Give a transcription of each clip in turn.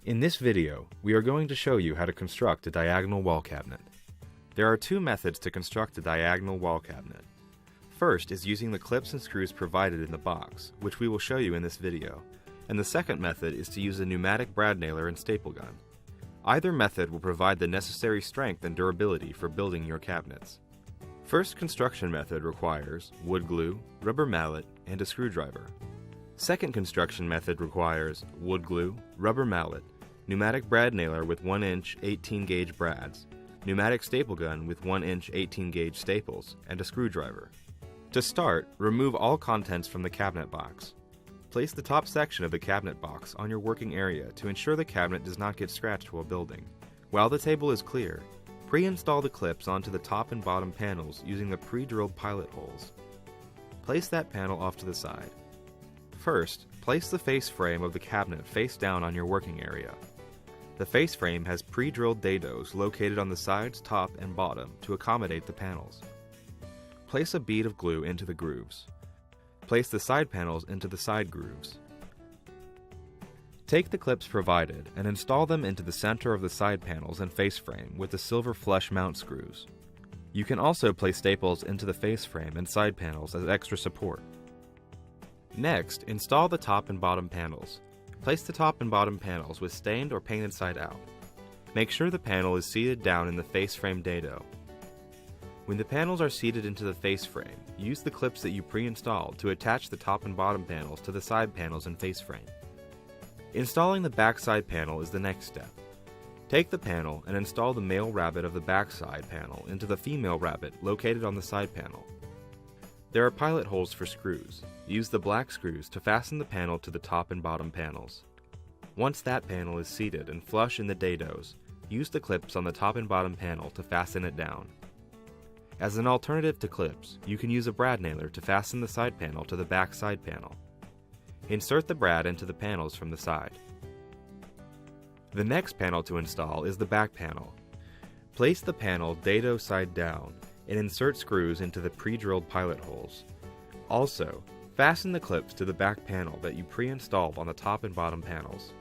In this video, we are going to show you how to construct a diagonal wall cabinet. There are two methods to construct a diagonal wall cabinet. First is using the clips and screws provided in the box, which we will show you in this video, and the second method is to use a pneumatic brad nailer and staple gun. Either method will provide the necessary strength and durability for building your cabinets. First construction method requires wood glue, rubber mallet, and a screwdriver. Second construction method requires wood glue, rubber mallet, pneumatic brad nailer with 1-inch 18-gauge brads, pneumatic staple gun with 1-inch 18-gauge staples, and a screwdriver. To start, remove all contents from the cabinet box. Place the top section of the cabinet box on your working area to ensure the cabinet does not get scratched while building. While the table is clear, pre-install the clips onto the top and bottom panels using the pre-drilled pilot holes. Place that panel off to the side. First, place the face frame of the cabinet face down on your working area. The face frame has pre-drilled dados located on the sides, top, and bottom to accommodate the panels. Place a bead of glue into the grooves. Place the side panels into the side grooves. Take the clips provided and install them into the center of the side panels and face frame with the silver flush mount screws. You can also place staples into the face frame and side panels as extra support. Next, install the top and bottom panels. Place the top and bottom panels with stained or painted side out. Make sure the panel is seated down in the face frame dado. When the panels are seated into the face frame, use the clips that you pre-installed to attach the top and bottom panels to the side panels and face frame. Installing the back side panel is the next step. Take the panel and install the male rabbet of the back side panel into the female rabbet located on the side panel. There are pilot holes for screws. Use the black screws to fasten the panel to the top and bottom panels. Once that panel is seated and flush in the dados, use the clips on the top and bottom panel to fasten it down. As an alternative to clips, you can use a brad nailer to fasten the side panel to the back side panel. Insert the brad into the panels from the side. The next panel to install is the back panel. Place the panel dado side down and insert screws into the pre-drilled pilot holes. Also, fasten the clips to the back panel that you pre-installed on the top and bottom panels.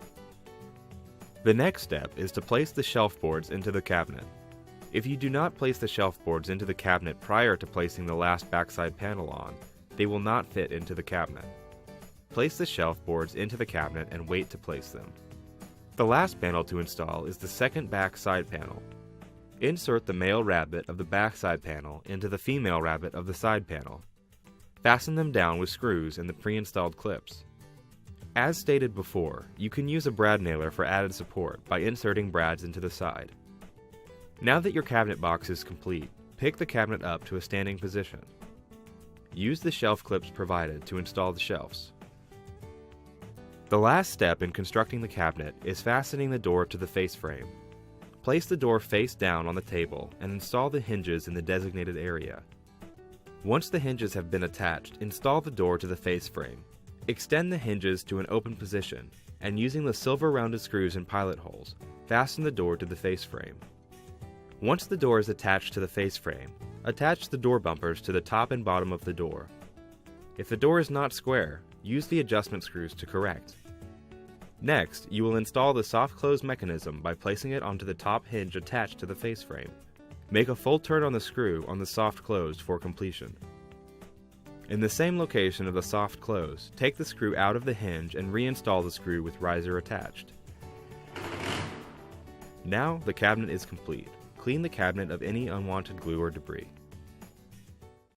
The next step is to place the shelf boards into the cabinet. If you do not place the shelf boards into the cabinet prior to placing the last backside panel on, they will not fit into the cabinet. Place the shelf boards into the cabinet and wait to place them. The last panel to install is the second back side panel. Insert the male rabbet of the back side panel into the female rabbet of the side panel. Fasten them down with screws and the pre-installed clips. As stated before, you can use a brad nailer for added support by inserting brads into the side. Now that your cabinet box is complete, pick the cabinet up to a standing position. Use the shelf clips provided to install the shelves. The last step in constructing the cabinet is fastening the door to the face frame. Place the door face down on the table and install the hinges in the designated area. Once the hinges have been attached, install the door to the face frame. Extend the hinges to an open position, and using the silver rounded screws and pilot holes, fasten the door to the face frame. Once the door is attached to the face frame, attach the door bumpers to the top and bottom of the door. If the door is not square, use the adjustment screws to correct. Next, you will install the soft close mechanism by placing it onto the top hinge attached to the face frame. Make a full turn on the screw on the soft close for completion. In the same location of the soft close, take the screw out of the hinge and reinstall the screw with riser attached. Now the cabinet is complete. Clean the cabinet of any unwanted glue or debris.